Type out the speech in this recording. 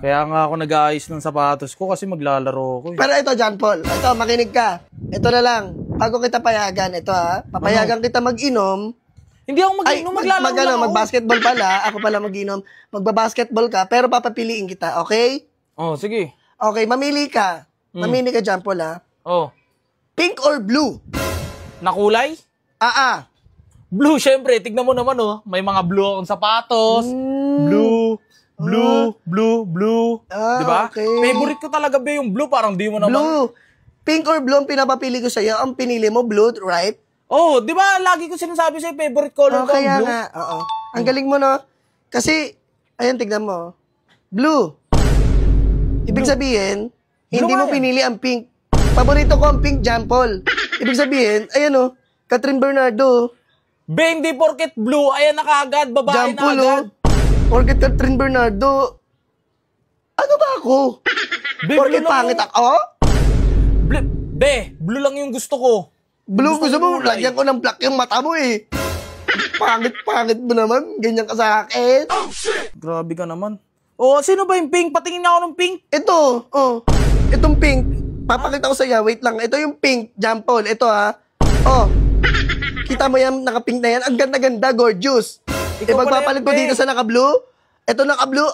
Kaya nga ako nag-aayos ng sapatos ko kasi maglalaro ko. Pero ito, John Paul. Ito, makinig ka. Ito na lang. Bago kita payagan, ito ha. Papayagan kita mag-inom. Hindi ako mag-inom, maglalaro lang ako. Mag-basketball pala. Ako pala mag-inom. Magbabasketball ka, pero papapiliin kita, okay? Oh, sige. Okay, mamili ka. Mamili ka, John Paul, ha? Oh. Pink or blue? Na kulay? Blue, syempre. Tignan mo naman, oh. May mga blue akong sapatos. Blue. Diba? Okay. Favorite ko talaga ba yung blue? Parang di mo naman. Blue. Pink or blue ang pinapapili ko sa'yo. Ang pinili mo, blue, right? Oh, di ba? Lagi ko sinasabi sa'yo, favorite color ko kaya blue. Nga, oo. Ang galing mo, no? Kasi, ayan, tignan mo. Blue. Ibig sabihin, hindi mo pinili ang pink. Paborito ko ang pink, John Paul. Ibig sabihin, ayan, oh, Catherine Bernardo. Be, hindi porket blue, ayan na kaagad, babae John Paul, na agad. Porket Catherine Bernardo. Ano ba ako? Be, porket pangit ako? Blue lang yung gusto ko. Blue, gusto mo, lagyan ko ng black yung mata mo eh. Pangit mo naman, ganyan ka sa akin. Oh, shit! Grabe ka naman. Oh, sino ba yung pink? Patingin nga ako ng pink. Ito, itong pink. Papakita ko sa iyo, wait lang. Ito yung pink, John Paul. Ito ha. Oh, kita mo yan, naka-pink na yan. Ang ganda-ganda, gorgeous. Magpapalit ko dito sa naka-blue. Ito naka-blue,